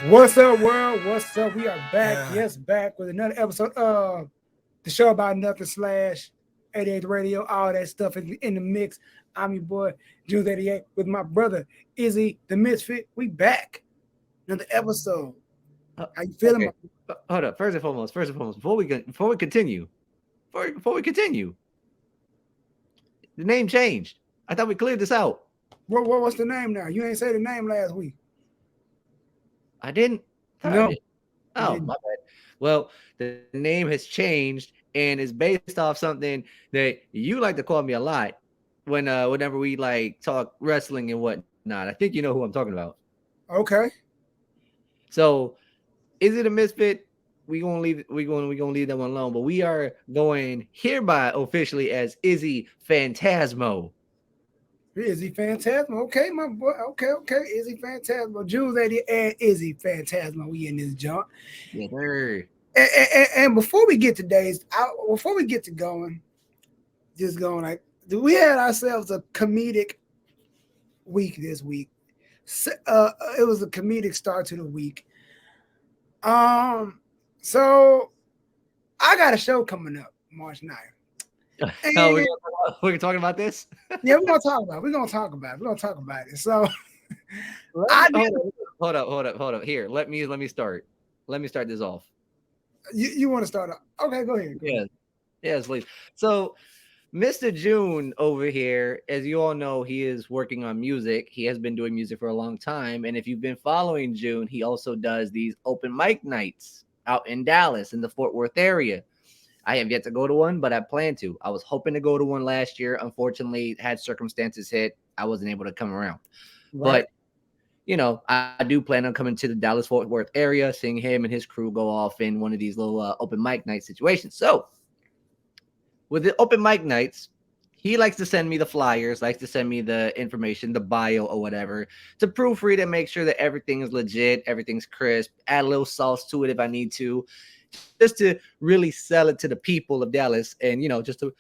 What's up, world? What's up? We are back. Yeah. Yes, back with another episode of the show about nothing slash 88 radio, all that stuff in the mix. I'm your boy, Junes'88, with my brother, Izzy the Misfit. We back. Another episode. Uh, How you feeling, okay, hold up. First and foremost, before we continue, the name changed. I thought we cleared this out. what's the name now? You ain't say the name last week. I didn't. I thought I No, did. you Oh, didn't. my bad. Well, the name has changed and is based off something that you like to call me a lot whenever we like talk wrestling and whatnot. I think you know who I'm talking about. Okay. So, is it a misfit? We gonna leave that one alone. But we are going hereby officially as Izzy-Phantasmo. Izzy-Phantasmo. Okay, my boy. Okay. Izzy-Phantasmo. Junes'80 and Izzy-Phantasmo. We in this joint. Yes, sir. And before we get to before we get to going, just going like we had ourselves a comedic week this week. It was a comedic start to the week. So I got a show coming up March 9th. Oh, And we're talking about this. yeah, we're gonna talk about it. So Let I me, did. hold up. Here, let me start. Let me start this off. You want to start off? Okay, go ahead. Yes, please. So, Mr. June over here, as you all know, he is working on music. He has been doing music for a long time, and if you've been following June, he also does these open mic nights out in Dallas in the Fort Worth area. I have yet to go to one, but I plan to. I was hoping to go to one last year. Unfortunately, had circumstances hit, I wasn't able to come around. Right. But I do plan on coming to the Dallas Fort Worth area, seeing him and his crew go off in one of these little open mic night situations. So, with the open mic nights, he likes to send me the flyers, likes to send me the information, the bio or whatever, to proofread and make sure that everything is legit, everything's crisp, add a little sauce to it if I need to, just to really sell it to the people of Dallas and, just to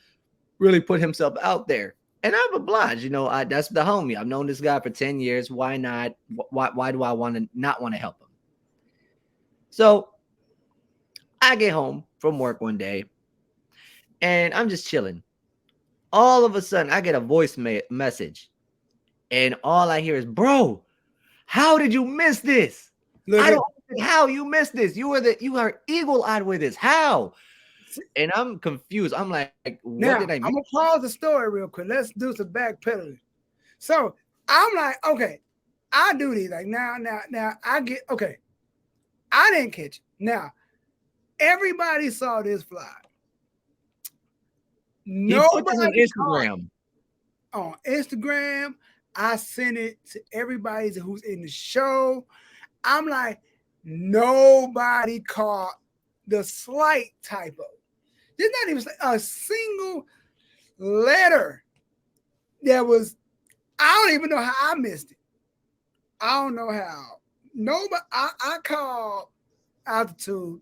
really put himself out there. And I'm obliged, that's the homie. I've known this guy for 10 years. Why not? Why do I not want to help him? So I get home from work one day and I'm just chilling. All of a sudden, I get a voice message, and all I hear is, "Bro, how did you miss this? Look I at don't understand how you missed this. You are eagle-eyed with this. How?" And I'm confused. I'm like, "What did I now. miss?" I'm gonna pause the story real quick. Let's do some backpedaling. So I'm like, okay, I do these like now. I get okay. I didn't catch it. Now everybody saw this fly. He put this on Nobody caught Instagram. on Instagram. I sent it to everybody who's in the show. I'm like, nobody caught the slight typo. There's not even a single letter that was. I don't even know how I missed it. I don't know how. Nobody. I called altitude.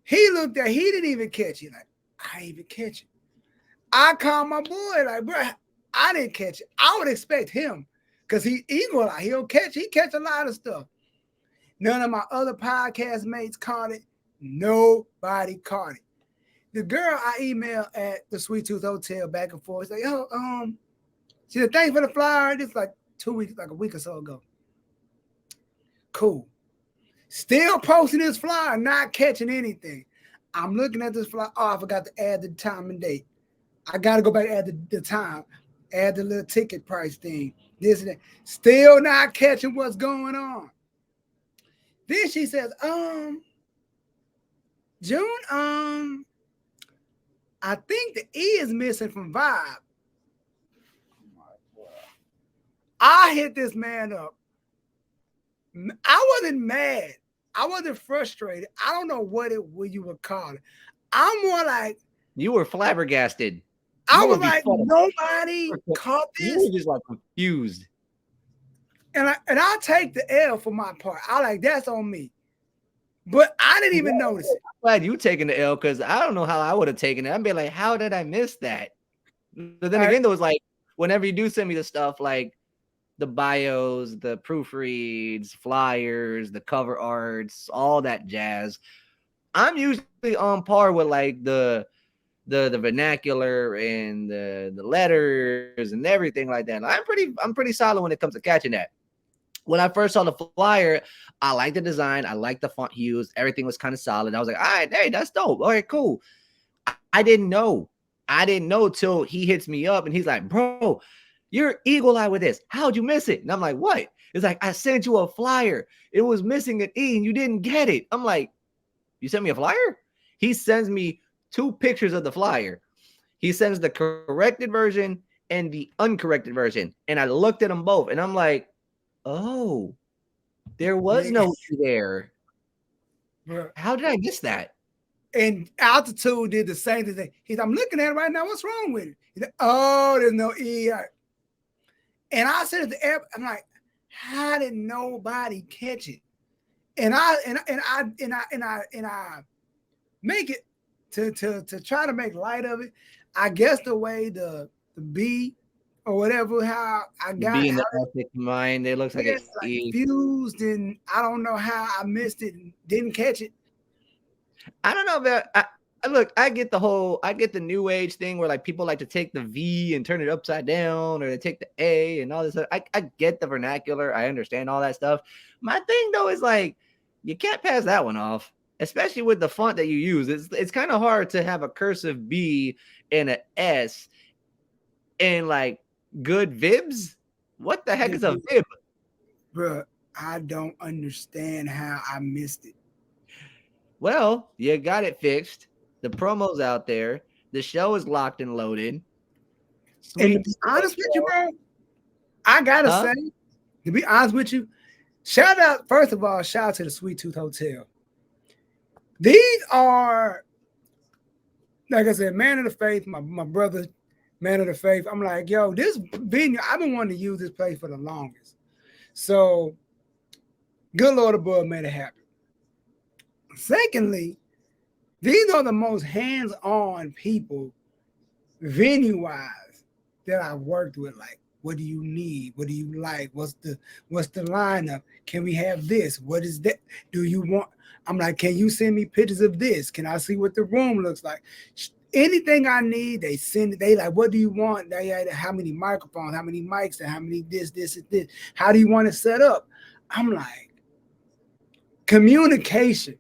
He looked at. He didn't even catch it. Like I didn't even catch it. I called my boy. Like bro, I didn't catch it. I would expect him because he equal. He'll catch. He catch a lot of stuff. None of my other podcast mates caught it. Nobody caught it. The girl I emailed at the Sweet Tooth Hotel back and forth, like, she said, thanks for the flyer. This like 2 weeks, like a week or so ago. Cool. Still posting this flyer, not catching anything. I'm looking at this flyer. Oh, I forgot to add the time and date. I got to go back and add the time, add the little ticket price thing, this and that. Still not catching what's going on. Then she says, June, I think the E is missing from Vibe. I hit this man up. I wasn't mad. I wasn't frustrated. I don't know what you would call it. I'm more like You were flabbergasted. I was like, nobody caught You this. were just like confused. And I'll take the L for my part. I like that's on me. But I didn't even notice it. I'm glad you taking the L because I don't know how I would have taken it. I'd be like, how did I miss that? But then again, though, it's like whenever you do send me the stuff, like the bios, the proofreads, flyers, the cover arts, all that jazz. I'm usually on par with like the vernacular and the letters and everything like that. I'm pretty solid when it comes to catching that. When I first saw the flyer, I liked the design, I liked the font hues, everything was kind of solid. I was like, all right, hey, that's dope. All right, cool. I didn't know. I didn't know till he hits me up and he's like, bro, you're eagle eye with this. How'd you miss it? And I'm like, what? It's like, I sent you a flyer. It was missing an E and you didn't get it. I'm like, you sent me a flyer? He sends me 2 pictures of the flyer. He sends the corrected version and the uncorrected version. And I looked at them both and I'm like, oh, there was Yeah, no E there. bro. How did I miss that? And Altitude did the same thing. I'm looking at it right now. What's wrong with it? He's like, oh, there's no E. And I said at the air, I'm like, how did nobody catch it? And I make it to try to make light of it. I guess the way the B or whatever, how I The got B and how the it, F combined, it looks like yeah, an like E. fused, and I don't know how I missed it and didn't catch it. I don't know about look, I get the new age thing where like people like to take the V and turn it upside down or they take the A and all this stuff. I get the vernacular. I understand all that stuff. My thing though is like you can't pass that one off, especially with the font that you use. It's kind of hard to have a cursive B and a S and like good vibs. What the heck is a vib? Bruh, I don't understand how I missed it. Well, you got it fixed. The promo's out there. The show is locked and loaded. And to Sweet be honest with you, hotel. bro, I gotta Huh? say, to be honest with you, shout out, first of all, shout out to the Sweet Tooth Hotel. These are, like I said, man of the faith, my brother, man of the faith. I'm like, yo, this venue, I've been wanting to use this place for the longest. So, good Lord above made it happen. Secondly, these are the most hands on people, venue wise, that I've worked with. Like, what do you need? What do you like? What's the lineup? Can we have this? What is that? Do you want? I'm like, can you send me pictures of this? Can I see what the room looks like? Anything I need, they send it. They like, what do you want? They how many microphones, how many mics, and how many this, and this. How do you want it set up? I'm like, communication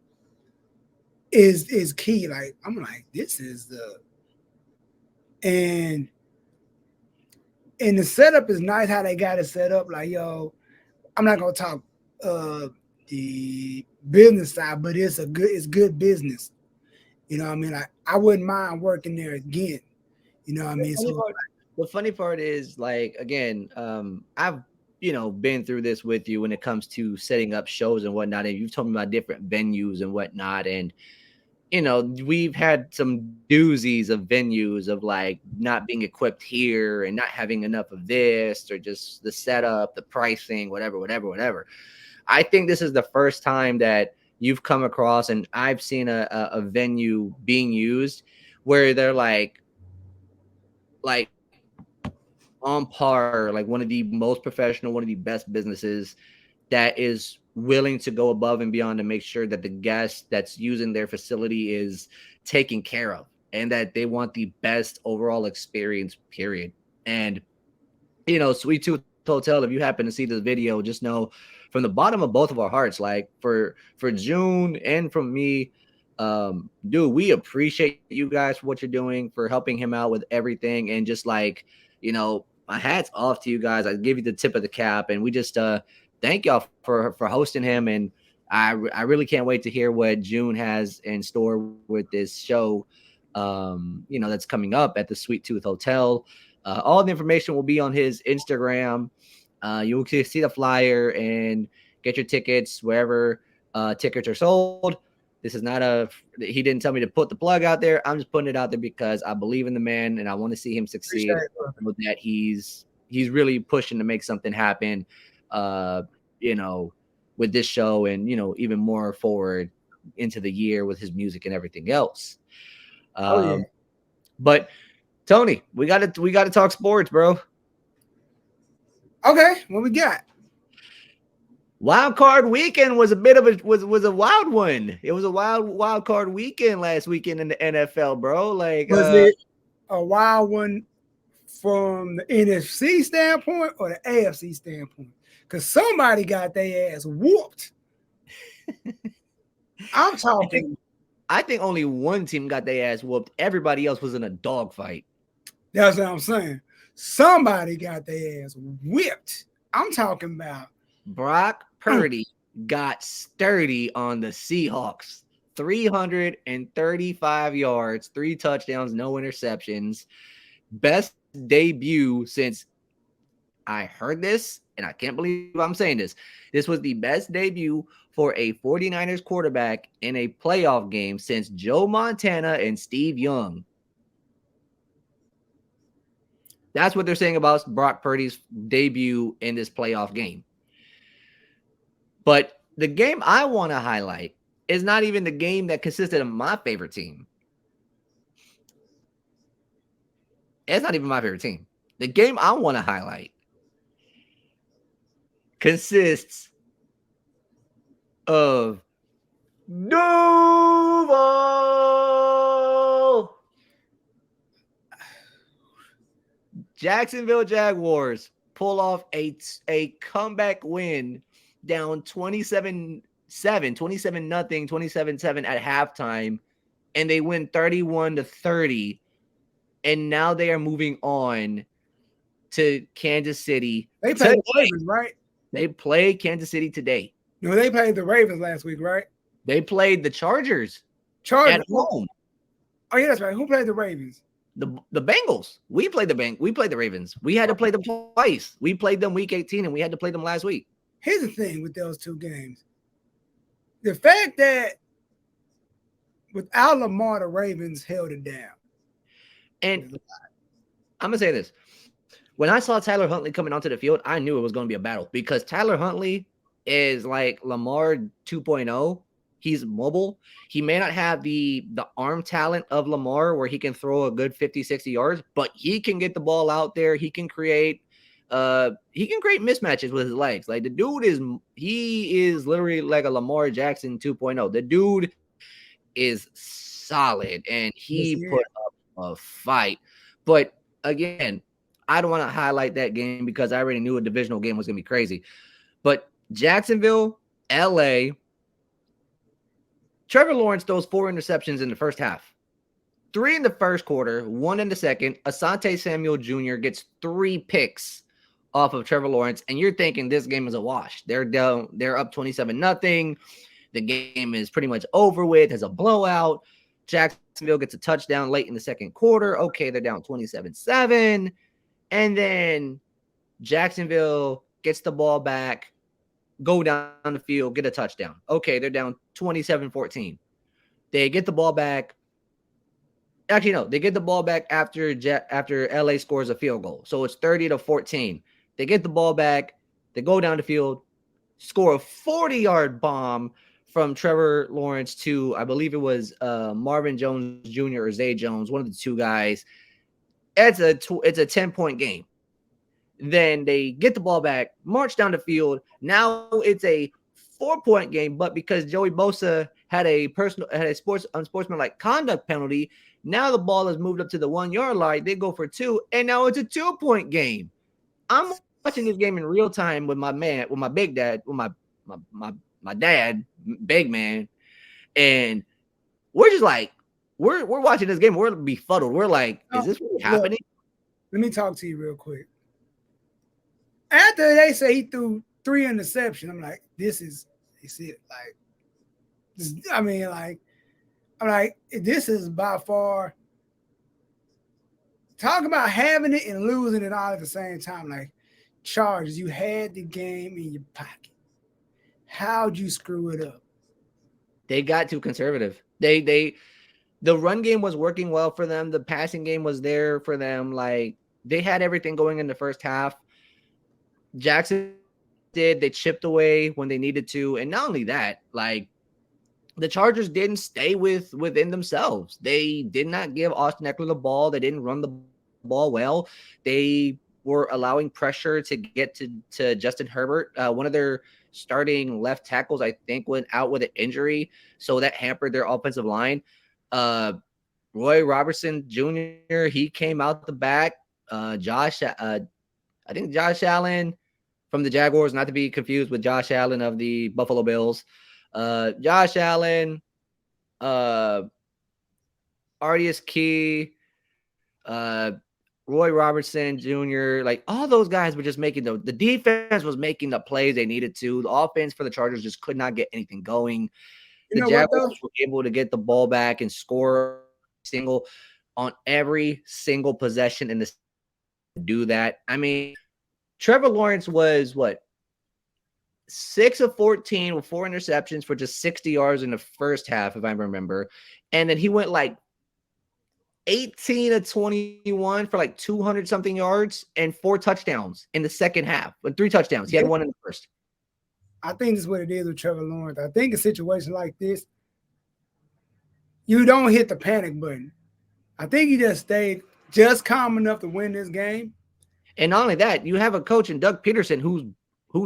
is key. Like, I'm like, this is and and the setup is nice how they got it set up. Like, yo, I'm not gonna talk uh the business side, but it's good business. You know what I mean? I wouldn't mind working there again. You know what I The mean? funny So part, the funny part is like again, I've been through this with you when it comes to setting up shows and whatnot, and you've told me about different venues and whatnot, and we've had some doozies of venues of like not being equipped here and not having enough of this or just the setup, the pricing, whatever, whatever, whatever. I think this is the first time that you've come across and I've seen a venue being used where they're like on par, like one of the most professional, one of the best businesses that is willing to go above and beyond to make sure that the guest that's using their facility is taken care of and that they want the best overall experience, period. And Sweet Tooth Hotel, if you happen to see this video, just know from the bottom of both of our hearts, like for June and from me, dude, we appreciate you guys for what you're doing, for helping him out with everything, and just like, my hat's off to you guys. I give you the tip of the cap, and we just thank y'all for hosting him, and I really can't wait to hear what June has in store with this show. That's coming up at the Sweet Tooth Hotel. All the information will be on his Instagram. You'll see the flyer and get your tickets wherever tickets are sold. This is not he didn't tell me to put the plug out there. I'm just putting it out there because I believe in the man and I want to see him succeed. That he's really pushing to make something happen. Uh, you know, with this show and even more forward into the year with his music and everything else. oh yeah. But Tony, we got to talk sports, bro. Okay, what we got? Wild card weekend was a bit of a was a wild one. It was a wild card weekend last weekend in the NFL, bro. Like Was it a wild one from the NFC standpoint or the AFC standpoint? Because somebody got their ass whooped. I'm I think talking. I think only one team got their ass whooped. Everybody else was in a dogfight. That's what I'm saying. Somebody got their ass whipped. I'm talking about. Brock Purdy got sturdy on the Seahawks. 335 yards, 3 touchdowns, no interceptions. Best debut since I heard this, and I can't believe I'm saying this. This was the best debut for a 49ers quarterback in a playoff game since Joe Montana and Steve Young. That's what they're saying about Brock Purdy's debut in this playoff game. But the game I want to highlight is not even the game that consisted of my favorite team. It's not even my favorite team. The game I want to highlight consists of Duval. Jacksonville Jaguars pull off a comeback win down 27-7, 27-0, 27-7 at halftime, and they win 31-30. And now they are moving on to Kansas City. They played the Ravens, right? They play Kansas City today. No, they played the Ravens last week, right? They played the Chargers Chargers at home. Oh yeah, that's right. Who played the Ravens? The Bengals. We played the Ravens. We had to play them twice. We played them week 18 and we had to play them last week. Here's the thing with those two games. The fact that without Lamar, the Ravens held it down. And I'm gonna say this. When I saw Tyler Huntley coming onto the field, I knew it was going to be a battle because Tyler Huntley is like Lamar 2.0. He's mobile. He may not have the arm talent of Lamar where he can throw a good 50, 60 yards, but he can get the ball out there. He can create mismatches with his legs. Like the dude is literally like a Lamar Jackson 2.0. The dude is solid and he put up a fight. But again, I don't want to highlight that game because I already knew a divisional game was going to be crazy. But Jacksonville, LA, Trevor Lawrence throws 4 interceptions in the first half. 3 in the first quarter, 1 in the second. Asante Samuel Jr. gets 3 picks off of Trevor Lawrence, and you're thinking this game is a wash. They're down, they're up 27-0. The game is pretty much over with. There's a blowout. Jacksonville gets a touchdown late in the second quarter. Okay, they're down 27-7. And then Jacksonville gets the ball back, go down the field, get a touchdown. Okay, they're down 27-14. They get the ball back. Actually, no, they get the ball back after LA scores a field goal. So it's 30-14. They get the ball back. They go down the field, score a 40-yard bomb from Trevor Lawrence to, I believe it was Marvin Jones Jr. or Zay Jones, one of the two guys. It's a 10-point game. Then they get the ball back, march down the field. Now it's a 4-point game, but because Joey Bosa had a unsportsmanlike conduct penalty, now the ball is moved up to the 1-yard line. They go for 2, and now it's a 2-point game. I'm watching this game in real time with my big dad, with my dad, big man, and we're just like, we're watching this game. We're befuddled. We're like, is this really happening? Let me talk to you real quick. After they say he threw 3 interceptions, I'm like, this is it. Like, I'm like, this is by far. Talk about having it and losing it all at the same time. Like, Chargers, you had the game in your pocket. How'd you screw it up? They got too conservative. The run game was working well for them. The passing game was there for them. Like, they had everything going in the first half. Jackson did. They chipped away when they needed to. And not only that, like, the Chargers didn't stay within themselves. They did not give Austin Eckler the ball. They didn't run the ball well. They were allowing pressure to get to Justin Herbert. One of their starting left tackles, I think, went out with an injury, so that hampered their offensive line. Roy Robertson Jr., he came out the back. I think Josh Allen from the Jaguars, not to be confused with Josh Allen of the Buffalo Bills. Josh Allen, uh, Artius Key, Roy Robertson Jr., like all those guys were just making the defense was making the plays they needed to. The offense for the Chargers just could not get anything going. You The know what Jaguars though? were able to get the ball back and score on every single possession in the do that. I mean, Trevor Lawrence was what 6 of 14 with 4 interceptions for just 60 yards in the first half, if I remember. And then he went like 18 of 21 for like 200 something yards and 4 touchdowns in the second half. With 3 touchdowns. He had 1 in the first. I think this is what it is with Trevor Lawrence. I think a situation like this, you don't hit the panic button. I think you just stayed just calm enough to win this game. And not only that, you have a coach in Doug Peterson who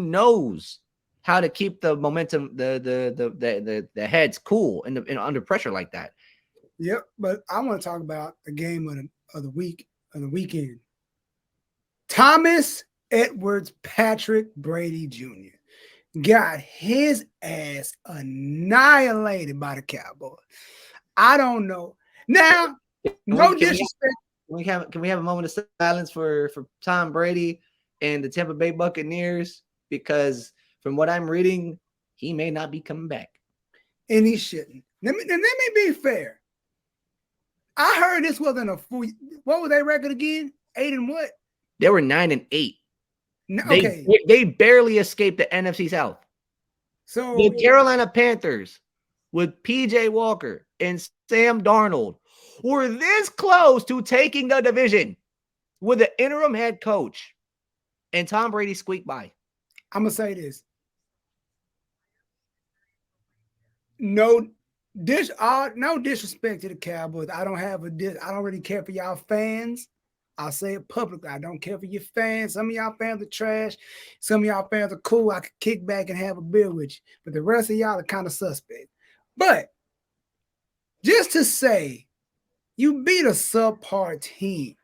knows how to keep the momentum, the heads cool and under pressure like that. Yep, but I want to talk about the game of the weekend. Thomas Edwards Patrick Brady Jr. got his ass annihilated by the Cowboys. I don't know. Now, no disrespect. Can we have a moment of silence for Tom Brady and the Tampa Bay Buccaneers? Because from what I'm reading, he may not be coming back. And he shouldn't. Let me be fair. I heard this wasn't a full. What was their record again? 8 and what? They were 9-8. Okay. They barely escaped the NFC South. So the Carolina Panthers with PJ Walker and Sam Darnold were this close to taking the division with an interim head coach, and Tom Brady squeaked by. I'm gonna say this. No disrespect to the Cowboys. I don't really care for y'all fans. I'll say it publicly. I don't care for your fans. Some of y'all fans are trash. Some of y'all fans are cool. I could kick back and have a beer with you. But the rest of y'all are kind of suspect. But just to say, you beat a subpar team.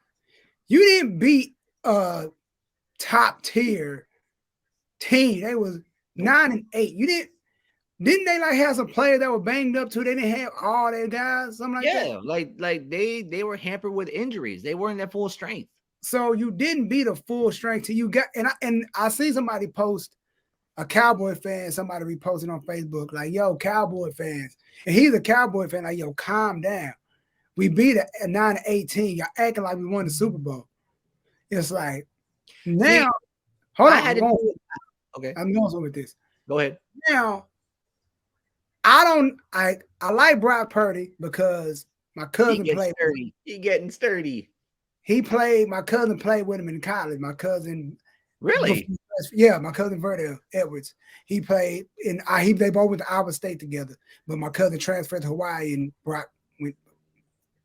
You didn't beat a top tier team. They was 9-8. You didn't they like have some players that were banged up too? They didn't have all their guys, something like that. Yeah, like they were hampered with injuries. They weren't at full strength. So you didn't beat a full strength till you got. And I see somebody post, a Cowboy fan, somebody reposted on Facebook like, "Yo, Cowboy fans," and he's a Cowboy fan. Like, "Yo, calm down. We beat a 9-18. Y'all acting like we won the Super Bowl." It's like now. Hold on. Okay, I'm going with this. Go ahead. Now. I like Brock Purdy because my cousin played. He getting sturdy. My cousin played with him in college. My cousin. Really? Yeah, my cousin Verdell Edwards. He played they both went to Iowa State together, but my cousin transferred to Hawaii and Brock went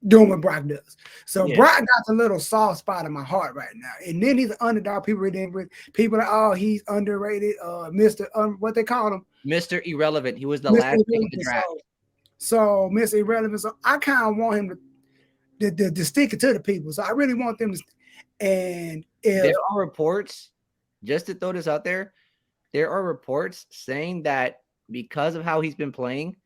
doing what Brock does. So yeah. Brock got a little soft spot in my heart right now. And then he's an underdog. People are like, he's underrated. Mr. What they call him? Mr. Irrelevant. He was the last pick in the draft. So Mr. Irrelevant. So I kind of want him to stick it to the people. So I really want them to. And if there are reports, just to throw this out there, there are reports saying that because of how he's been playing,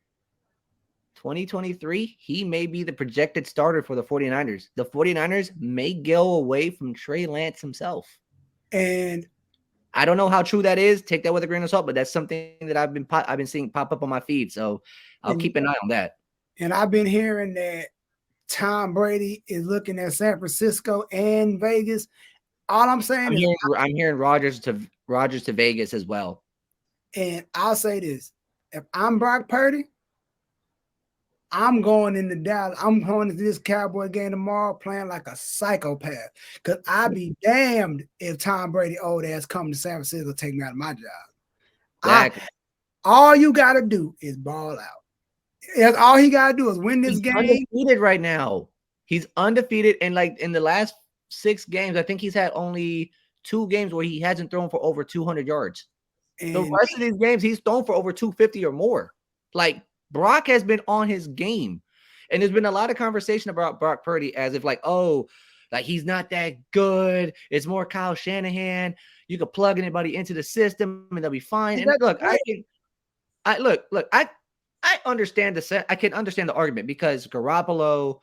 2023, he may be the projected starter for the 49ers. The 49ers may go away from Trey Lance himself. And I don't know how true that is. Take that with a grain of salt, but that's something that I've been seeing pop up on my feed. So I'll keep an eye on that. And I've been hearing that Tom Brady is looking at San Francisco and Vegas. All I'm saying I'm hearing Rodgers to Vegas as well. And I'll say this: if I'm Brock Purdy, I'm going into Dallas. I'm going to this Cowboy game tomorrow playing like a psychopath. Because I'd be damned if Tom Brady old ass come to San Francisco take me out of my job. Exactly. All you got to do is ball out. That's all he got to do is win this game. He's undefeated right now. He's undefeated. And like in the last 6 games, I think he's had only 2 games where he hasn't thrown for over 200 yards. The And rest of these games, he's thrown for over 250 or more. Like, Brock has been on his game. And there's been a lot of conversation about Brock Purdy as if like, oh, like he's not that good. It's more Kyle Shanahan. You could plug anybody into the system and they'll be fine. he And got the look, play. I understand the set. I can understand the argument because Garoppolo,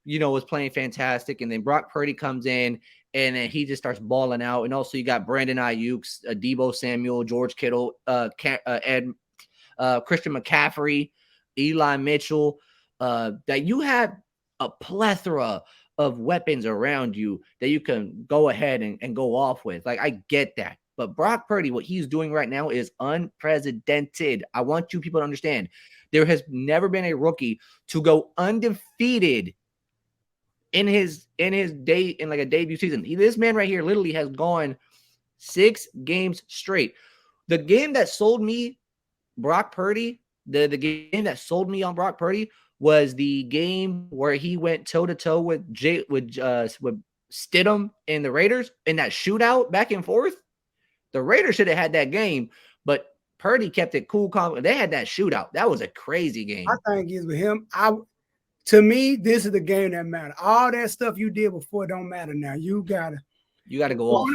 was playing fantastic, and then Brock Purdy comes in and then he just starts balling out. And also you got Brandon Ayuk, Debo Samuel, George Kittle, Christian McCaffrey, Eli Mitchell. That you have a plethora of weapons around you that you can go ahead and go off with. Like, I get that. But Brock Purdy, what he's doing right now is unprecedented. I want you people to understand. There has never been a rookie to go undefeated in his day in like a debut season. This man right here literally has gone 6 games straight. The game that sold me Brock Purdy, the game that sold me on Brock Purdy was the game where he went toe to toe with Stidham and the Raiders in that shootout back and forth. The Raiders should have had that game, but Purdy kept it cool, calm. They had that shootout. That was a crazy game. I think is with him. To me, this is the game that matters. All that stuff you did before don't matter now. You gotta go off.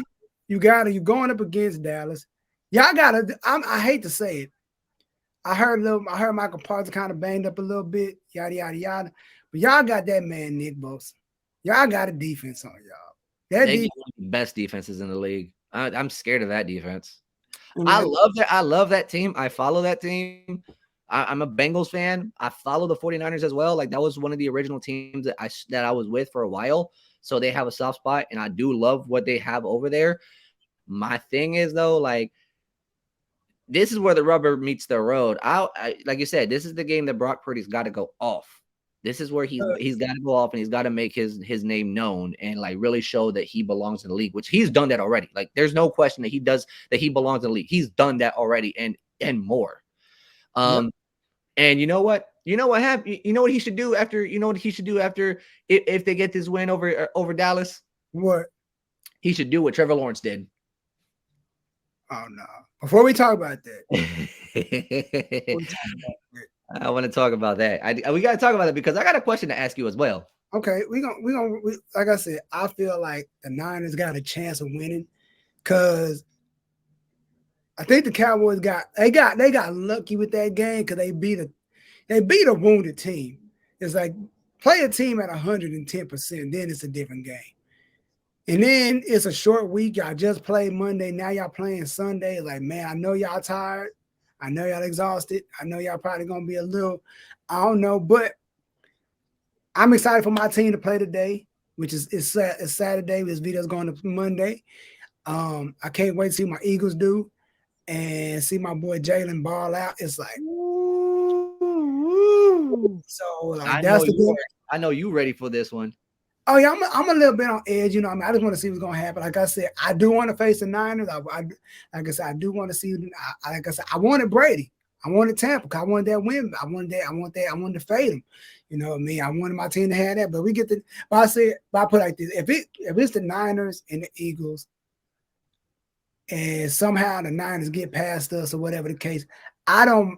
You're going up against Dallas. Y'all gotta. I hate to say it. I heard Michael Parsons kind of banged up a little bit, yada yada yada. But y'all got that man Nick Bosa. Y'all got a defense on y'all. They got one of the best defenses in the league. I'm scared of that defense. I love that team. I follow that team. I'm a Bengals fan. I follow the 49ers as well. Like, that was one of the original teams that I was with for a while. So they have a soft spot, and I do love what they have over there. My thing is, though, like, this is where the rubber meets the road. Like you said, this is the game that Brock Purdy's got to go off. This is where he's got to go off, and he's got to make his name known and like really show that he belongs in the league, which he's done that already. Like, there's no question that he belongs in the league. He's done that already and more. And you know what? You know what happened? You know what he should do after? You know what he should do after if they get this win over Dallas? What? He should do what Trevor Lawrence did. Oh no! Before we talk about that, I want to talk about that. We got to talk about that because I got a question to ask you as well. Okay, we gonna like I said, I feel like the Niners got a chance of winning because I think the Cowboys got lucky with that game because they beat a wounded team. It's like play a team at 110%, then it's a different game. And then it's a short week. Y'all just played Monday. Now y'all playing Sunday. Like, man, I know y'all tired. I know y'all exhausted. I know y'all probably gonna be a little, I don't know, but I'm excited for my team to play today, which is it's Saturday. This video's going to Monday. I can't wait to see my Eagles do and see my boy Jalen ball out. It's like, so like I know you ready for this one. Oh yeah, I'm a little bit on edge. You know, I just want to see what's gonna happen. Like I said, I do want to face the Niners. Like I said, I do want to see. Like I said, I wanted Brady. I wanted Tampa. I wanted that win. I wanted to fade them. You know what I mean? I wanted my team to have that. But we get the. But I put it like this: if it's the Niners and the Eagles, and somehow the Niners get past us or whatever the case, I'll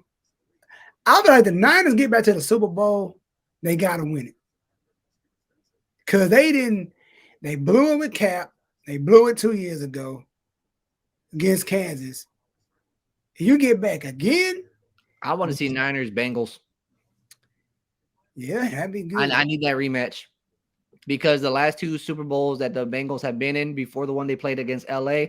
be like the Niners get back to the Super Bowl. They gotta win it. Because they blew it with Cap. They blew it 2 years ago against Kansas. You get back again? I want to see Niners Bengals. Yeah, that'd be good. I need that rematch because the last 2 Super Bowls that the Bengals have been in before the one they played against LA,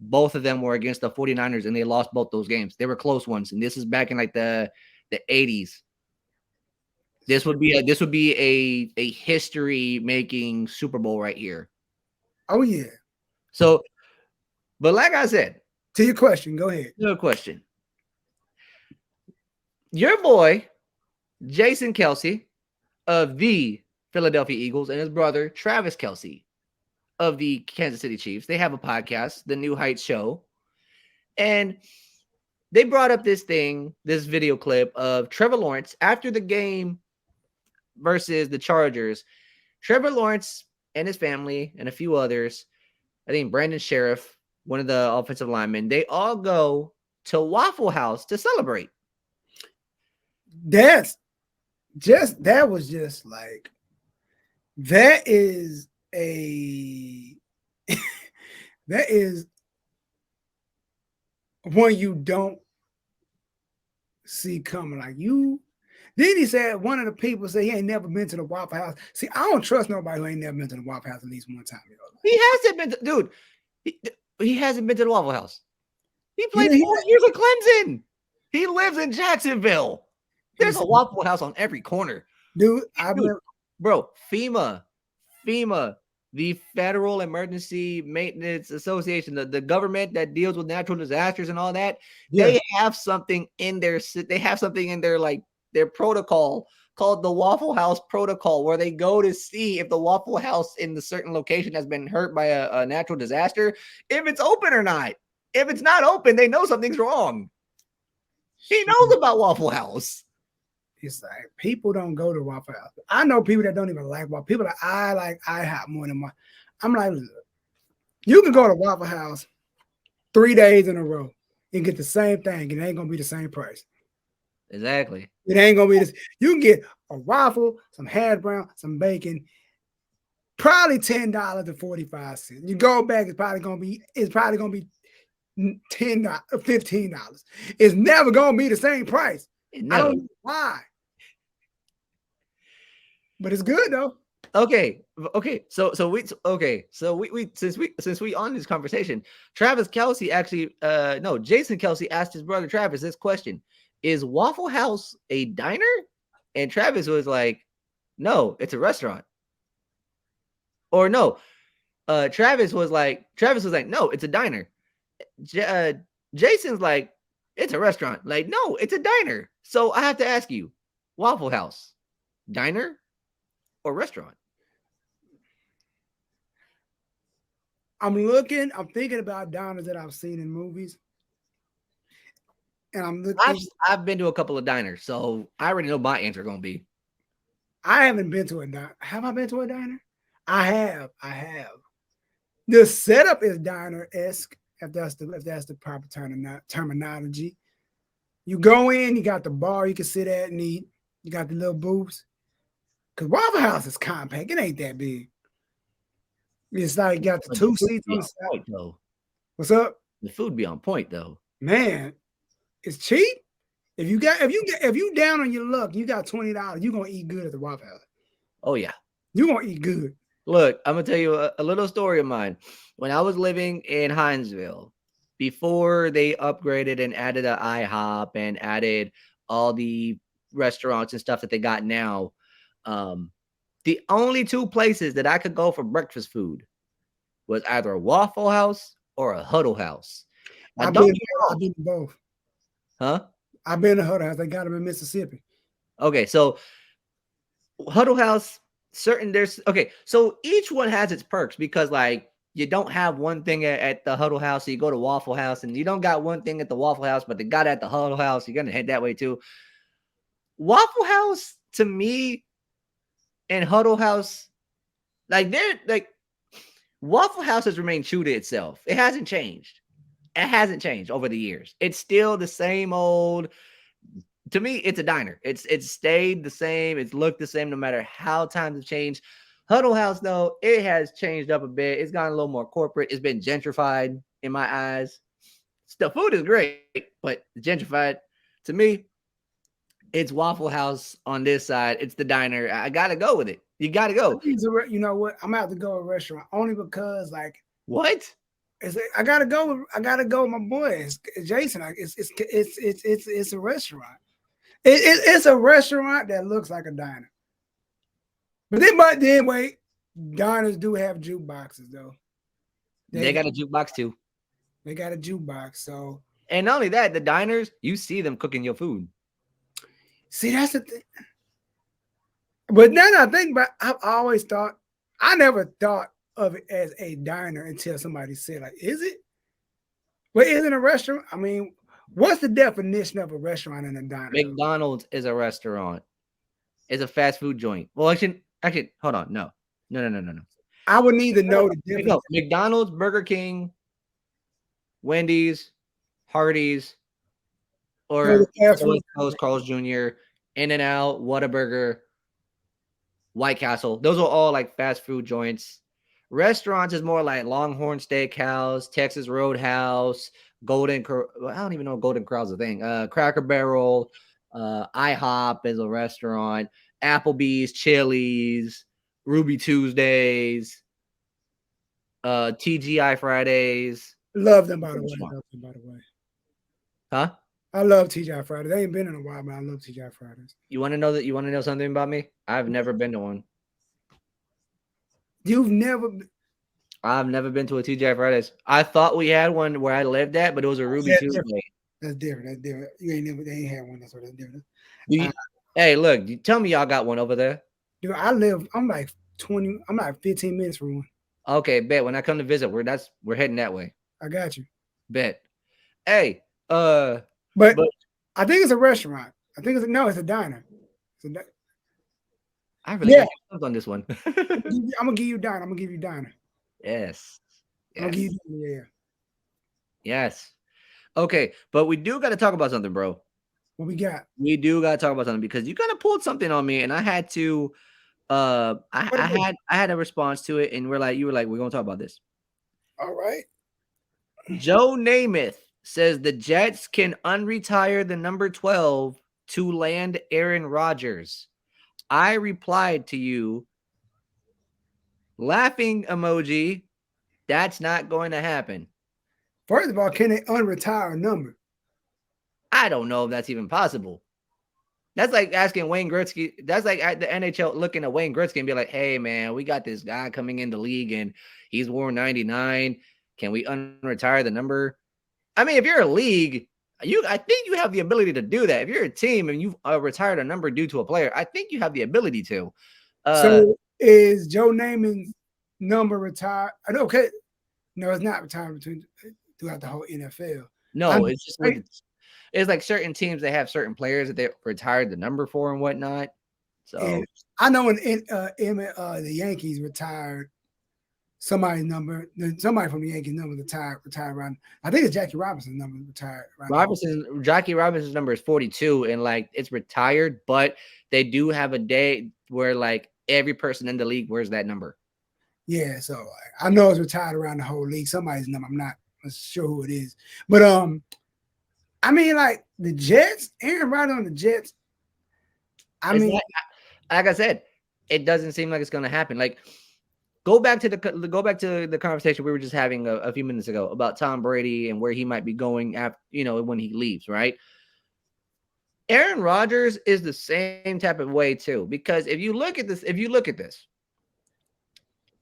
both of them were against the 49ers, and they lost both those games. They were close ones, and this is back in like the 80s. This would be a history making Super Bowl right here. Oh yeah. So, but like I said, to your question, go ahead. Your question. Your boy, Jason Kelce of the Philadelphia Eagles and his brother, Travis Kelce of the Kansas City Chiefs. They have a podcast, the New Heights Show. And they brought up this video clip of Trevor Lawrence after the game versus the Chargers. Trevor Lawrence and his family and a few others, I think Brandon Sheriff one of the offensive linemen. They all go to Waffle House to celebrate. That's that was just like that is a that is one you don't see coming. Like you then he said one of the people said he ain't never been to the Waffle House. See, I don't trust nobody who ain't never been to the Waffle House at least one time. He hasn't been to, dude. He hasn't been to the Waffle House. He You played know, 4 years at Clemson. He lives in Jacksonville. There's a Waffle House on every corner. dude, Dude, bro, FEMA, the Federal Emergency Maintenance Association, the government that deals with natural disasters and all that, they have something in their like their protocol called the Waffle House Protocol, where they go to see if the Waffle House in the certain location has been hurt by a natural disaster, if it's open or not. If it's not open, they know something's wrong. He knows about Waffle House. It's like people don't go to Waffle House. I know people that don't even like Waffle. People that I like IHOP more than my. I'm like, look, you can go to Waffle House 3 days in a row and get the same thing, and it ain't gonna be the same price. Exactly. It ain't gonna be this. You can get a waffle, some hash brown, some bacon, probably $10.45. You go back, it's probably gonna be $10, $15. It's never gonna be the same price. I don't know why. But it's good though. Okay. So we since we on this conversation, Travis Kelce actually Jason Kelce asked his brother Travis this question: is Waffle House a diner? And Travis was like, no, it's a restaurant. Or no, Travis was like, no, it's a diner. Jason's like, it's a restaurant. Like, no, it's a diner. So I have to ask you, Waffle House, diner or restaurant? I'm thinking about diners that I've seen in movies. And I'm looking. I've been to a couple of diners, so I already know my answer gonna be. I haven't been to a diner. Have I been to a diner? I have. The setup is diner-esque, if that's the proper terminology. You go in, you got the bar you can sit at and eat. You got the little booths. Because Waffle House is compact. It ain't that big. It's like you got the two seats on the side. Point, though. What's up? The food be on point though. Man, it's cheap. If you down on your luck, you got $20, you're gonna eat good at the Waffle House. Oh yeah. You're gonna eat good. Look, I'm gonna tell you a little story of mine. When I was living in Hinesville, before they upgraded and added an IHOP and added all the restaurants and stuff that they got now, the only two places that I could go for breakfast food was either a Waffle House or a Huddle House. I've been to both. Huh? I've been to Huddle House. They got them in Mississippi. Okay, so Huddle House, so each one has its perks because like you don't have one thing at the Huddle House, so you go to Waffle House, and you don't got one thing at the Waffle House, but they got it at the Huddle House. You're gonna head that way too. Waffle House to me and Huddle House, like they're like Waffle House has remained true to itself. It hasn't changed. It hasn't changed over the years. It's still the same old. To me, it's a diner. It's stayed the same. It's looked the same no matter how times have changed. Huddle House, though, it has changed up a bit. It's gotten a little more corporate. It's been gentrified in my eyes. The food is great, but gentrified. To me, it's Waffle House on this side. It's the diner. I got to go with it. You got to go. You know what? I'm out to go to a restaurant only because, like, what? I gotta go with my boy. It's Jason. It's a restaurant. It's a restaurant that looks like a diner. But then wait, diners do have jukeboxes though. They got a jukebox too. They got a jukebox. So, and not only that, the diners, you see them cooking your food. See, that's the thing. But then I think about, I never thought of it as a diner until somebody said, like, is it? But isn't a restaurant? I mean, what's the definition of a restaurant and a diner? McDonald's is a restaurant. It's a fast food joint. Well, actually, hold on. No. I would need to know the difference. No, McDonald's, Burger King, Wendy's, Hardee's, Those or are fast West food. Coast, Carl's Jr., In-N-Out, Whataburger, White Castle. Those are all like fast food joints. Restaurants is more like Longhorn Steakhouse, Texas Roadhouse, I don't even know if Golden Corral's a thing. Cracker Barrel, IHOP is a restaurant, Applebee's, Chili's, Ruby Tuesdays, TGI Fridays. Love them, by the So way. much more. Love them, by the way. Huh? I love TGI Fridays. They ain't been in a while, but I love TGI Fridays. You want to know that? You want to know something about me? I've never been to one. You've never been. I've never been to a TGI Fridays. I thought we had one where I lived at, but it was a Ruby That's different. Tuesday. That's different. That's different. You ain't never. They ain't had one. That's what that's different. Do Uh, you, hey, look, tell me y'all got one over there. dude, I live. I'm like 20. I'm like 15 minutes from one. Okay, bet. When I come to visit, we're heading that way. I got you. Bet. Hey, But but I think it's a restaurant. I think no, it's a diner. It's a, I really yeah, got jumped on this one. I'm gonna give you diner. I'm gonna give you diner. Yes. I'm gonna give Yes. you yeah. Yes. Okay, but we do got to talk about something, bro. What we got? We do got to talk about something because you kind of pulled something on me, and I had to. What is it? I had a response to it, and you were like, we're gonna talk about this. All right. Joe Namath says the Jets can unretire the number 12 to land Aaron Rodgers. I replied to you, laughing emoji, that's not going to happen. First of all, can they unretire a number? I don't know if that's even possible. That's like asking Wayne Gretzky. That's like at the NHL looking at Wayne Gretzky and be like, hey, man, we got this guy coming in the league and he's worn 99. Can we unretire the number? I mean, if you're a league, I think you have the ability to do that. If you're a team and you've retired a number due to a player, I think you have the ability to. So is Joe Namath's number retired? Okay. No, it's not retired throughout the whole NFL. No, it's just it's like certain teams that have certain players that they retired the number for and whatnot. So and I know when the Yankees retired somebody's number, somebody from the Yankees number retired around. I think it's Jackie Robinson's number retired. Jackie Robinson's number is 42, and like it's retired, but they do have a day where like every person in the league wears that number. Yeah, so I know it's retired around the whole league. Somebody's number. I'm not sure who it is, but I mean, like the Jets, Aaron Rodgers on the Jets. Like I said, it doesn't seem like it's going to happen. Like go back to the conversation we were just having a few minutes ago about Tom Brady and where he might be going after, when he leaves, right? Aaron Rodgers is the same type of way too, because if you look at this,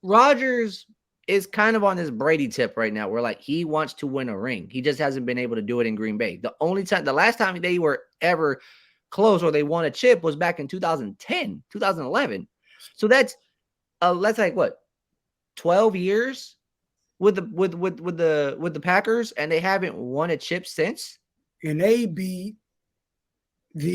Rodgers is kind of on this Brady tip right now where like he wants to win a ring. He just hasn't been able to do it in Green Bay. The last time they were ever close or they won a chip was back in 2010, 2011. So that's like what, 12 years with the Packers, and they haven't won a chip since. And they beat the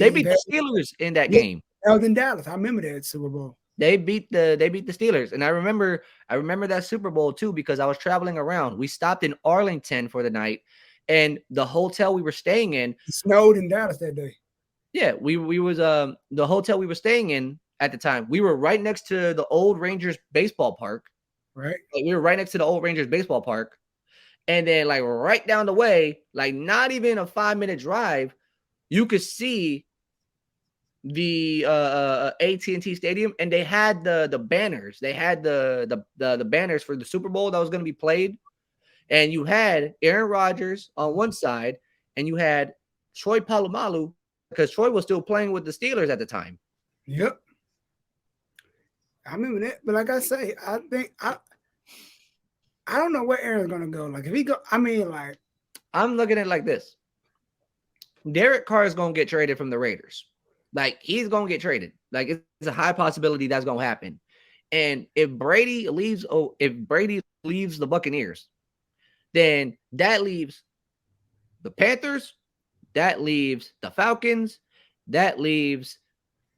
Steelers in that game. That was in Dallas. I remember that Super Bowl. They beat the Steelers, and I remember that Super Bowl too because I was traveling around. We stopped in Arlington for the night, and the hotel we were staying in, it snowed in Dallas that day. Yeah, we was the hotel we were staying in at the time. We were right next to the old Rangers baseball park. Right. Like, we were right next to the old Rangers baseball park, and then like right down the way, like not even a 5-minute drive, you could see the AT&T Stadium, and they had the banners. They had the banners for the Super Bowl that was going to be played, and you had Aaron Rodgers on one side, and you had Troy Polamalu because Troy was still playing with the Steelers at the time. Yep, I remember that. But like I say, I think I don't know where Aaron's going to go. Like if he go, I mean, like I'm looking at it like this: Derek Carr is going to get traded from the Raiders. Like he's going to get traded. Like it's a high possibility that's going to happen. And if Brady leaves the Buccaneers, then that leaves the Panthers, that leaves the Falcons, that leaves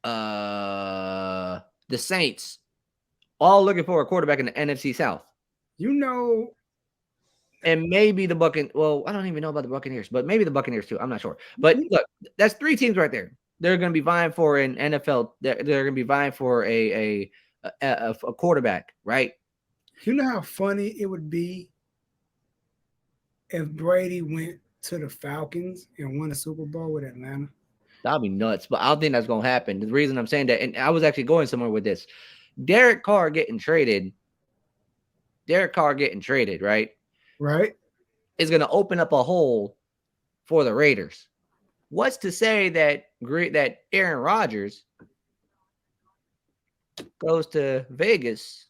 the Saints, all looking for a quarterback in the NFC South. and maybe the Buccaneers. Well, I don't even know about the Buccaneers, but maybe the Buccaneers too. I'm not sure. But look, that's 3 teams right there. They're going to be vying for an NFL. They're going to be vying for a quarterback, right? You know how funny it would be if Brady went to the Falcons and won a Super Bowl with Atlanta? That'll be nuts. But I don't think that's going to happen. The reason I'm saying that, and I was actually going somewhere with this, Derek Carr getting traded. Derek Carr getting traded, right? Right? Is going to open up a hole for the Raiders. What's to say that Aaron Rodgers goes to Vegas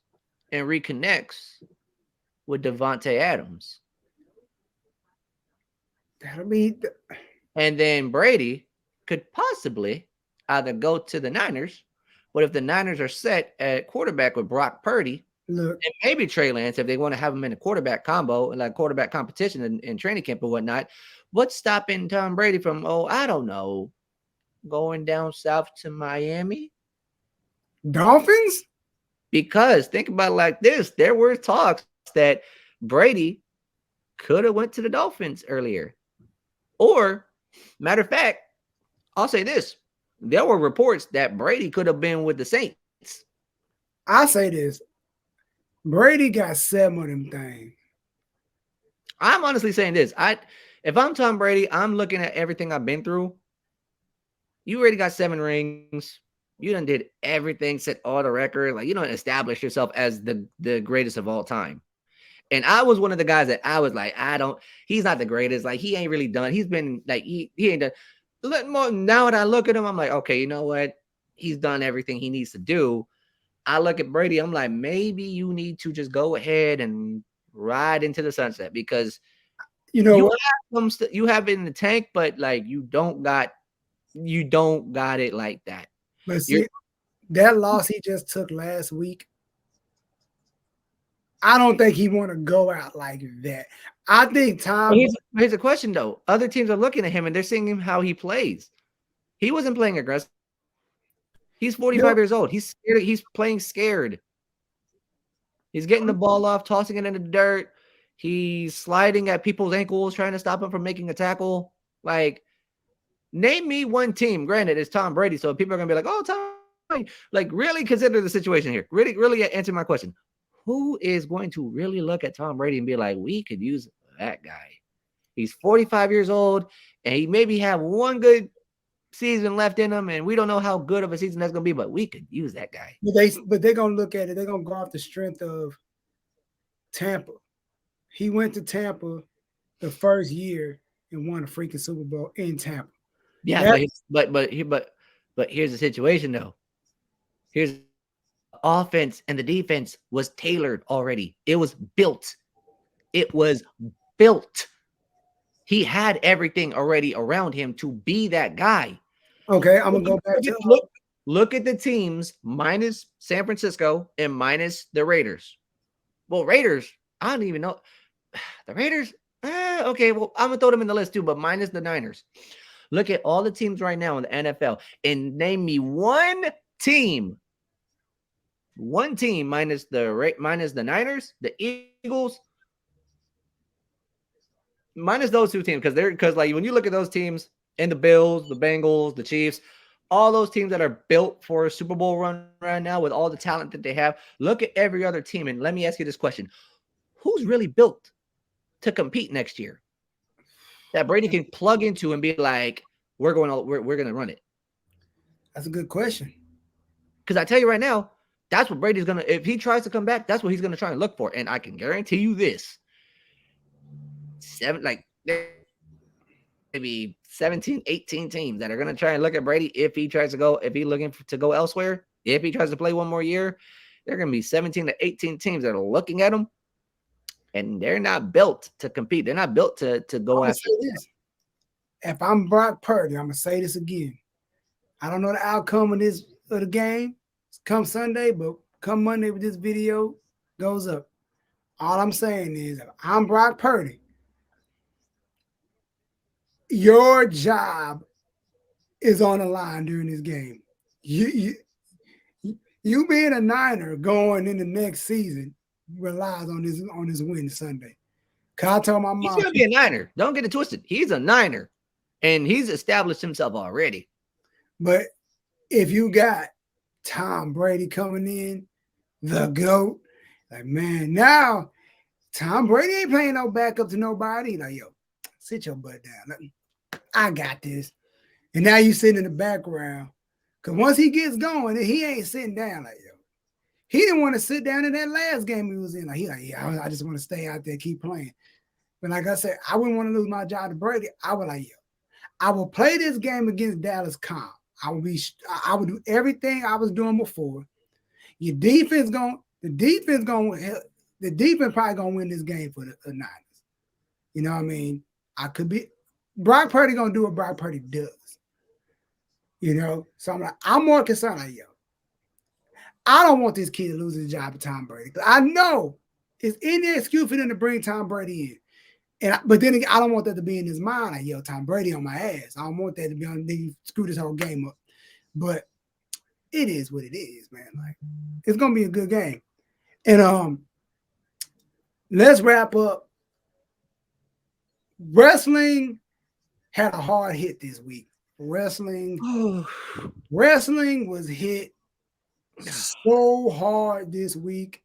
and reconnects with Devontae Adams, That'll be and then Brady could possibly either go to the Niners, but if the Niners are set at quarterback with Brock Purdy look. and maybe Trey Lance, if they want to have him in a quarterback combo and like quarterback competition in training camp and whatnot, what's stopping Tom Brady from, I don't know, going down south to Miami? Dolphins? Because think about it like this: there were talks that Brady could have went to the Dolphins earlier, or matter of fact, I'll say this: there were reports that Brady could have been with the Saints. I say this. Brady got 7 of them things. I'm honestly saying this: if I'm Tom Brady, I'm looking at everything I've been through. You already got 7 rings. You done did everything, set all the records. Like you don't establish yourself as the greatest of all time. And I was one of the guys that I was like, he's not the greatest. Like he ain't really done. He's been like he ain't done. Now that I look at him, I'm like, okay, you know what? He's done everything he needs to do. I look at Brady, I'm like, maybe you need to just go ahead and ride into the sunset because You know what? you have it in the tank, but like you don't got it like that. But You're see, that loss he just took last week, I don't think he want to go out like that. I think Tom. Here's a question though. Other teams are looking at him and they're seeing him how he plays. He wasn't playing aggressive. He's 45 years old. He's scared. He's playing scared. He's getting the ball off, tossing it in the dirt. He's sliding at people's ankles, trying to stop him from making a tackle. Like, name me one team. Granted, it's Tom Brady, so people are gonna be like, "Oh, Tom." Like, really consider the situation here. Really, really answer my question. Who is going to really look at Tom Brady and be like, "We could use that guy"? He's 45 years old, and he maybe have one good season left in him, and we don't know how good of a season that's gonna be, but we could use that guy. But they're gonna look at it. They're gonna go off the strength of Tampa. He went to Tampa the first year and won a freaking Super Bowl in Tampa. Yeah, but here's the situation though. Here's the offense and the defense was tailored already. It was built. It was built. He had everything already around him to be that guy. Okay, I'm gonna go back to look at the teams minus San Francisco and minus the Raiders. Well, Raiders, I don't even know. The Raiders, okay, well, I'm gonna throw them in the list too, but minus the Niners. Look at all the teams right now in the NFL and name me one team minus the Niners, the Eagles, minus those 2 teams because like when you look at those teams and the Bills, the Bengals, the Chiefs, all those teams that are built for a Super Bowl run right now with all the talent that they have, look at every other team and let me ask you this question: who's really built to compete next year that Brady can plug into and be like, we're going to run it? That's a good question. Because I tell you right now, that's what Brady's gonna. If he tries to come back, that's what he's gonna try and look for. And I can guarantee you this: maybe 17, 18 teams that are gonna try and look at Brady if he tries to go. If he's looking to go elsewhere, if he tries to play one more year, there are gonna be 17 to 18 teams that are looking at him, and they're not built to compete. They're not built to go after. If I'm Brock Purdy, I'm gonna say this again. I don't know the outcome of the game come Sunday, but come Monday when this video goes up. All I'm saying is if I'm Brock Purdy, your job is on the line during this game. You being a Niner going in the next season relies on this win Sunday. 'Cause I told my He's mom, gonna be a Niner. Don't get it twisted. He's a Niner, and he's established himself already. but if you got Tom Brady coming in, the GOAT, like man, now Tom Brady ain't playing no backup to nobody. Like, yo, sit your butt down. I got this. And now you sitting in the background. Cause once he gets going, he ain't sitting down like yo. He didn't want to sit down in that last game he was in. Like he like, yeah, I just want to stay out there, keep playing. But like I said, I wouldn't want to lose my job to Brady. I would like, yo, I will play this game against Dallas calm. I would do everything I was doing before. Your defense going, the defense probably gonna win this game for the Niners. You know what I mean? I could be Brock Purdy gonna do what Brock Purdy does. You know, so I'm more concerned like yo. I don't want this kid to lose his job to Tom Brady. I know it's inexcusable for them to bring Tom Brady in. But then again, I don't want that to be in his mind. Like, yo, Tom Brady on my ass. I don't want that to be on me screw this whole game up. But it is what it is, man. Like, it's gonna be a good game. And let's wrap up. Wrestling had a hard hit this week. Wrestling was hit so hard this week.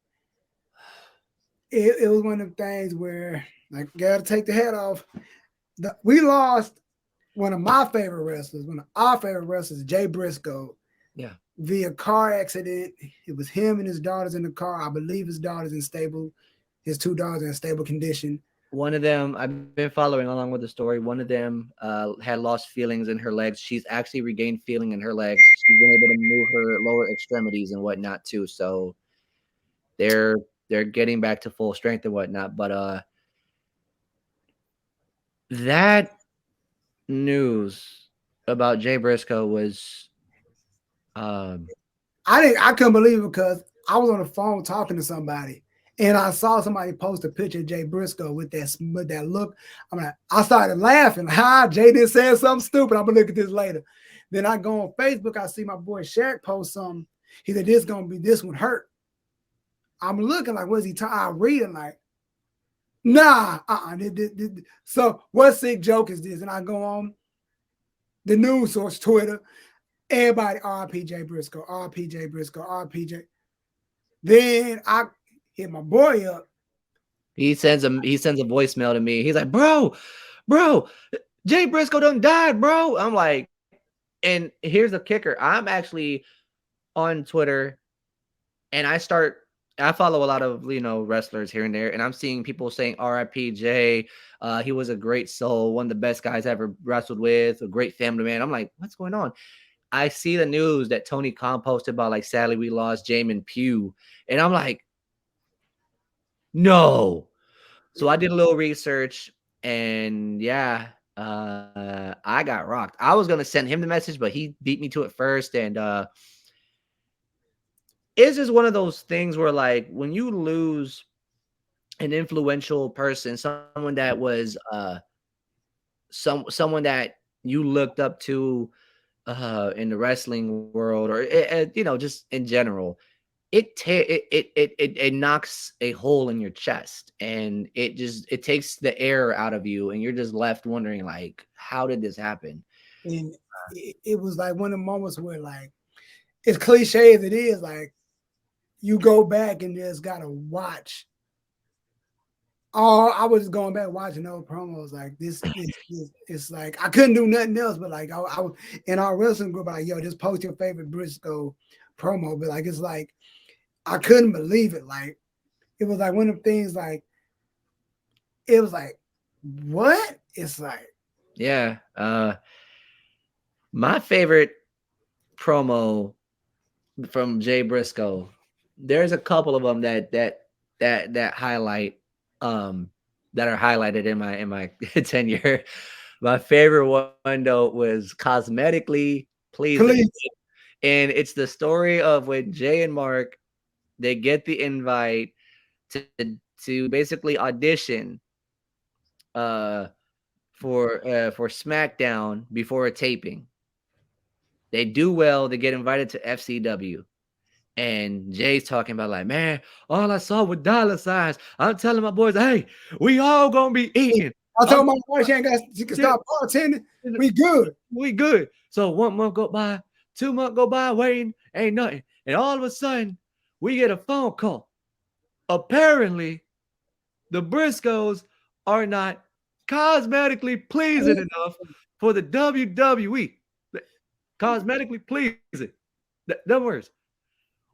It was one of the things where like gotta take the head off. We lost one of my favorite wrestlers, one of our favorite wrestlers, Jay Briscoe. Yeah. Via car accident. It was him and his daughters in the car. I believe his daughter's in stable, his two daughters in stable condition. One of them, I've been following along with the story. One of them had lost feelings in her legs. She's actually regained feeling in her legs. She's been able to move her lower extremities and whatnot too. So they're getting back to full strength and whatnot. But that news about Jay Briscoe was I couldn't believe it because I was on the phone talking to somebody and I saw somebody post a picture of Jay Briscoe with that look. I started laughing. Jay did say something stupid. I'm gonna look at this later. Then I go on Facebook, I see my boy Shaq post something. He said, this one hurt. I'm looking like, what's he talking? I'm reading like, nah, So what sick joke is this? And I go on the news source, Twitter, everybody, RPJ Briscoe, RPJ Briscoe, RPJ. Then I hit my boy up. he sends a voicemail to me. He's like, bro, Jay Briscoe done died, bro. I'm like, and here's the kicker. I'm actually on Twitter and I follow a lot of wrestlers here and there, and I'm seeing people saying R.I.P. Jay. He was a great soul, one of the best guys I ever wrestled with, a great family man. I'm like, what's going on? I see the news that Tony Khan posted about like, sadly we lost Jamin Pugh, and I'm like, no. So I did a little research, and yeah, I got rocked. I was gonna send him the message, but he beat me to it first, and it's just one of those things where like when you lose an influential person, someone that was someone that you looked up to in the wrestling world, or just in general, it knocks a hole in your chest, and it takes the air out of you, and you're just left wondering like, how did this happen? And it was like one of the moments where like, as cliche as it is, like you go back and just gotta watch. Oh, I was just going back watching old promos like this. It's like I couldn't do nothing else, but like I was in our wrestling group, like yo, just post your favorite Briscoe promo. But like it's like I couldn't believe it. Like it was like one of the things. Like it was like what? It's like Yeah. My favorite promo from Jay Briscoe. There's a couple of them that highlight that are highlighted in my tenure. My favorite one though was cosmetically pleasing. please. And it's the story of when Jay and Mark, they get the invite to basically audition uh for SmackDown before a taping. They do well, they get invited to FCW. And Jay's talking about like, man, all I saw was dollar signs. I'm telling my boys, hey, we all gonna be eating. I I'm told my wife she can yeah, stop bartending. We good. we good. So 1 month go by, 2 months go by, waiting, ain't nothing. And all of a sudden, we get a phone call. Apparently, the Briscoes are not cosmetically pleasing enough for the WWE. Cosmetically pleasing. Them words.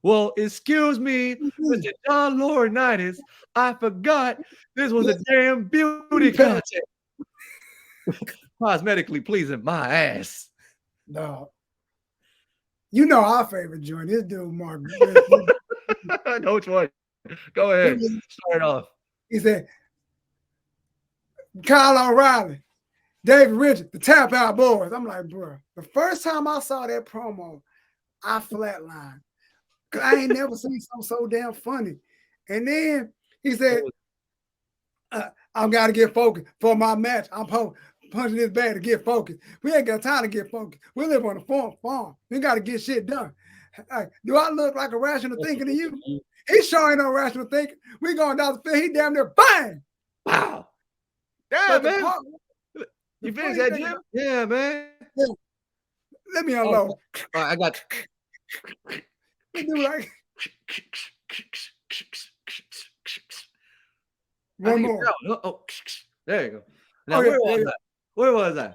Well, excuse me, Mr. John Laurinaitis. I forgot this was a damn beauty contest. Cosmetically pleasing my ass. No. You know our favorite joint. This dude, Mark. I know which one. Go ahead. Start off. He said, Kyle O'Reilly, David Richards, the Tap Out Boys. I'm like, bro, the first time I saw that promo, I flatlined. Because I ain't never seen something so damn funny. And then he said, I've got to get focused for my match. I'm punching this bag to get focused. We ain't got time to get focused. We live on a farm. We got to get shit done. Hey, do I look like a rational thinker to you? He's showing no rational thinking. We going down the field. He damn near bang. Wow. Yeah, man. You finished that, Jim? Yeah, man. Yeah. Let me unload. I got. We do like one more. Oh, there you go. Now where was I?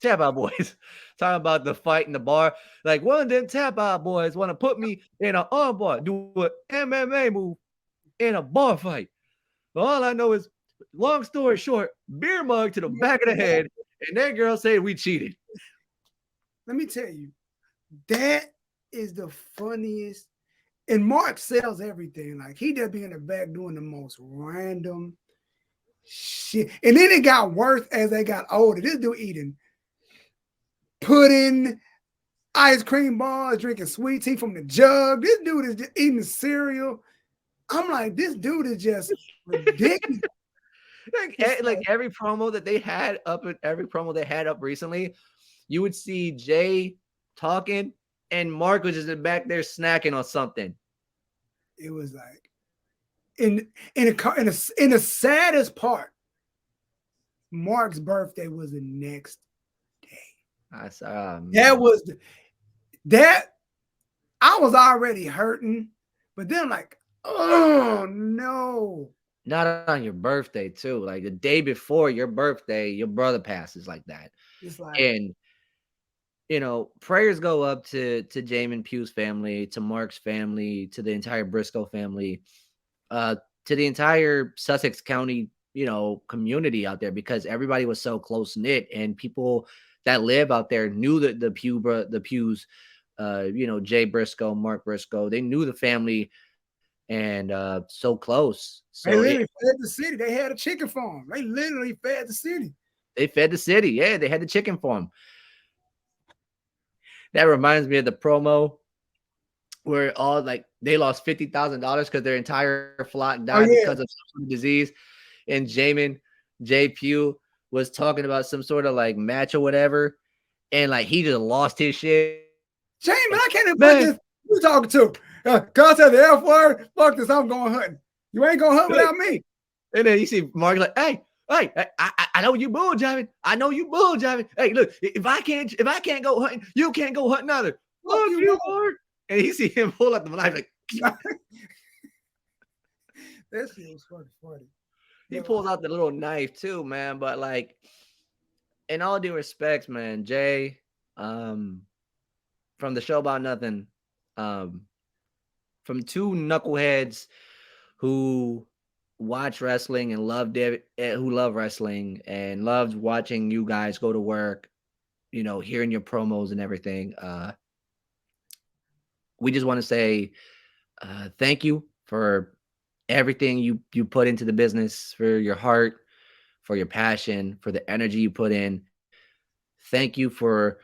Tap Out Boys. Talking about the fight in the bar. Like one of them Tap Out Boys want to put me in an armbar, do an MMA move in a bar fight. But all I know is, long story short, beer mug to the back of the head, and that girl said we cheated. Let me tell you, that is the funniest. And Mark sells everything. Like he just be in the back doing the most random shit. And then it got worse as they got older. This dude eating pudding, ice cream bars, drinking sweet tea from the jug. This dude is just eating cereal. I'm like, this dude is just ridiculous. like every promo that they had up, recently, you would see Jay talking and Mark was just in back there snacking on something. It was like in the saddest part, Mark's birthday was the next day. I saw that I was already hurting, but then like, oh no. Not on your birthday too. Like the day before your birthday, your brother passes like that. It's like, and prayers go up to Jamin Pugh's family, to Mark's family, to the entire Briscoe family, to the entire Sussex County, community out there, because everybody was so close knit, and people that live out there knew that the Pughs, Jay Briscoe, Mark Briscoe, they knew the family, and so close. So they literally fed the city. They had a chicken farm. They literally fed the city. They fed the city. Yeah, they had the chicken farm. That reminds me of the promo where all like they lost $50,000 because their entire flock died because of some sort of disease. And Jay Pugh was talking about some sort of like match or whatever, and like he just lost his shit. Jamin, I can't even put this. Who you talking to? God said the F word. Fuck this. I'm going hunting. You ain't going to hunt without me. And then you see Mark like, hey, I know you bull jiving. I know you bull jiving. Hey, look, if I can't go hunting, you can't go hunting either. Fuck you, Mark. And you see him pull out the knife like that shit was fucking funny. He pulls out the little knife too, man. But like, in all due respects, man, Jay, from the show about nothing, from two knuckleheads who watch wrestling and who love wrestling and loved watching you guys go to work, hearing your promos and everything. We just want to say thank you for everything you put into the business, for your heart, for your passion, for the energy you put in. Thank you for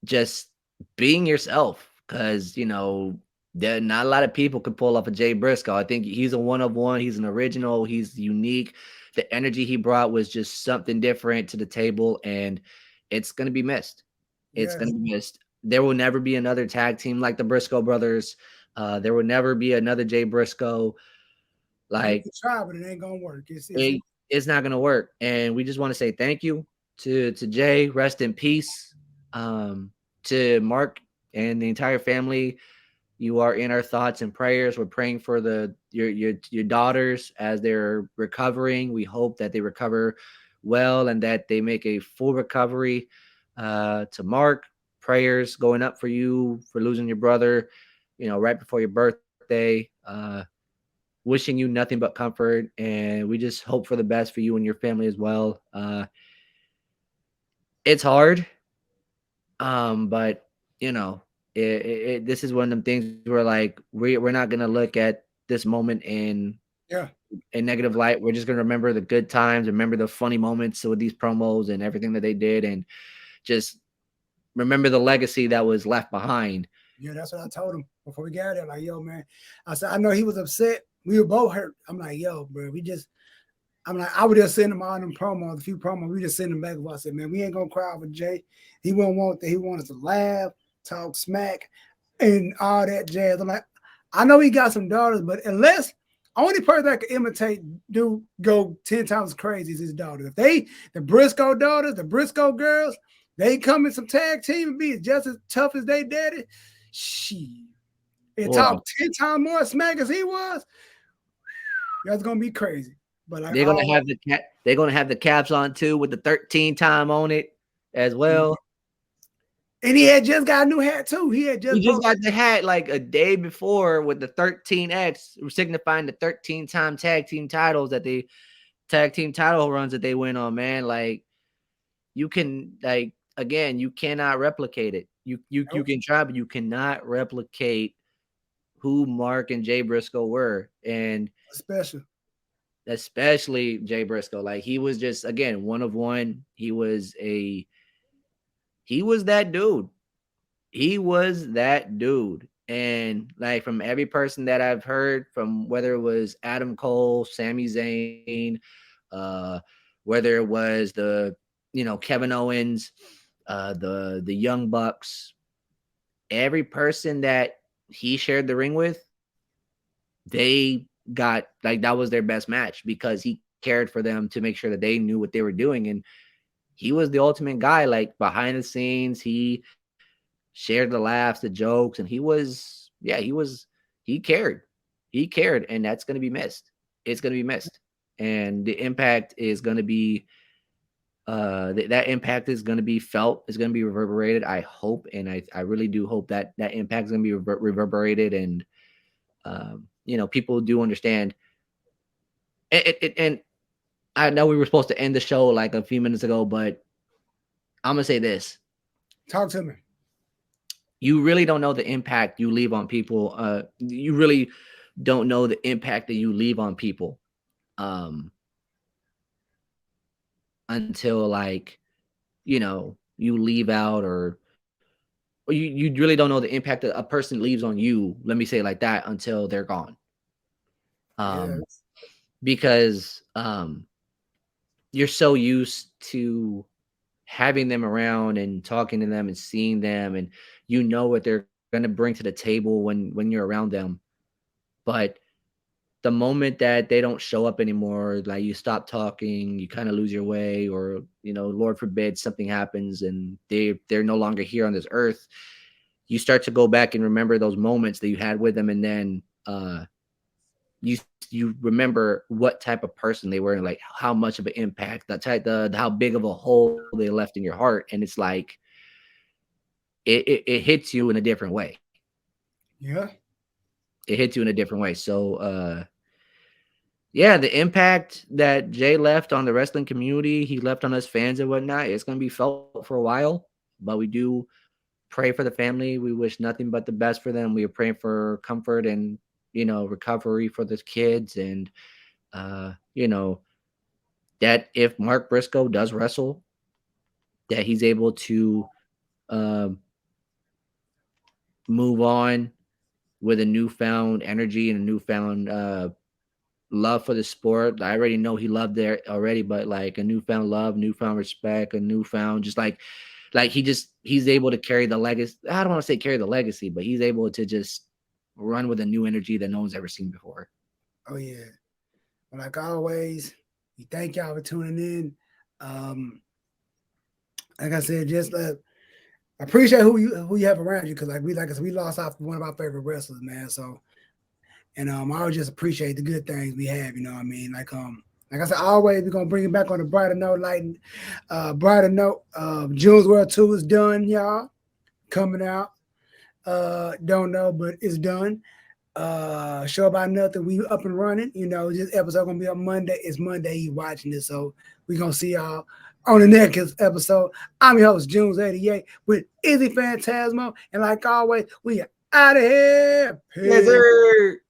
just being yourself, because there not a lot of people could pull off a Jay Briscoe. I think he's a one of one. He's an original. He's unique. The energy he brought was just something different to the table, and it's going to be missed. It's Yes. gonna be missed. There will never be another tag team like the Briscoe brothers. There will never be another Jay Briscoe. You Like can try, but it ain't gonna work. it, it's not gonna work. And we just want to say thank you to Jay. Rest in peace. To Mark and the entire family. You are in our thoughts and prayers. We're praying for your daughters as they're recovering. We hope that they recover well and that they make a full recovery. To Mark, prayers going up for you for losing your brother, right before your birthday. Wishing you nothing but comfort, and we just hope for the best for you and your family as well. It's hard, but you know, this is one of them things where like we're not gonna look at this moment Yeah. in negative light. We're just gonna remember the good times, remember the funny moments with these promos and everything that they did, and just remember the legacy that was left behind. Yeah, that's what I told him before we got there. Like, yo, man, I said, I know he was upset. We were both hurt. I'm like, yo, bro, I'm like, I would just send him all them promos, a few promos. We just send him back. I said, man, we ain't gonna cry over Jay. He won't want that. He wants to laugh, talk smack, and all that jazz. I'm like, I know he got some daughters, but unless only person that can imitate do go 10 times crazy is his daughters. If the Briscoe daughters, the Briscoe girls, they come in some tag team and be just as tough as they daddy. She and Well, talk 10 times more smack as he was, that's gonna be crazy. But like they're gonna have they're gonna have the caps on too with the 13 time on it as well. and he had just got a new hat too. He had He just just broke. got the hat like a day before with the 13X, signifying the 13-time tag team title runs that they went on, man. Like you can like again, you cannot replicate it. You Nope. can try, but you cannot replicate who Mark and Jay Briscoe were. And Special. especially Jay Briscoe. Like he was just again one of one. He was that dude. He was that dude. And like from every person that I've heard, from whether it was Adam Cole, Sami Zayn, uh, whether it was Kevin Owens, the Young Bucks, every person that he shared the ring with, they got like that was their best match because he cared for them to make sure that they knew what they were doing. And he was the ultimate guy, like behind the scenes. He shared the laughs, the jokes, and he cared. He cared, and that's gonna be missed. It's gonna be missed. And the impact is gonna be that impact is going to be felt, is going to be reverberated. I hope, and I really do hope that that impact is going to be reverberated, and people do understand. And I know we were supposed to end the show like a few minutes ago, but I'm gonna say this: Talk to me. you really don't know the impact you leave on people. You really don't know the impact that you leave on people um, until like you leave out, or you really don't know the impact that a person leaves on you. Let me say it like that until they're gone. Um, Yes. because you're so used to having them around and talking to them and seeing them, and what they're going to bring to the table when you're around them. But the moment that they don't show up anymore, like you stop talking, you kind of lose your way, or Lord forbid something happens and they're no longer here on this earth, you start to go back and remember those moments that you had with them, and then you remember what type of person they were and like how much of an impact, the how big of a hole they left in your heart. And it's like it hits you in a different way. Yeah. It hits you in a different way. So yeah, the impact that Jay left on the wrestling community, he left on us fans and whatnot, it's going to be felt for a while. But we do pray for the family. We wish nothing but the best for them. We are praying for comfort and recovery for the kids, and that if Mark Briscoe does wrestle, that he's able to um, move on with a newfound energy and a newfound love for the sport. I already know he loved it already, but like a newfound love, newfound respect, a newfound just like Like he's able to carry the legacy. I don't want to say carry the legacy, but he's able to just run with a new energy that no one's ever seen before. Oh yeah. Well, like always, we thank y'all for tuning in. Like I said, just appreciate who you have around you, because like I said, we lost off one of our favorite wrestlers, man. So and I always just appreciate the good things we have. You know what I mean? Like I said, always we're gonna bring it back on a brighter note, brighter note. June's World 2 is done, y'all. Coming out. Don't know, but it's done. Show about nothing. We up and running. You know, this episode gonna be on Monday. It's Monday. You watching this, so we gonna see y'all on the next episode. I'm your host, Junes'88 with Izzy Phantasmo, and like always, we are out of here. Yes, Peace. sir.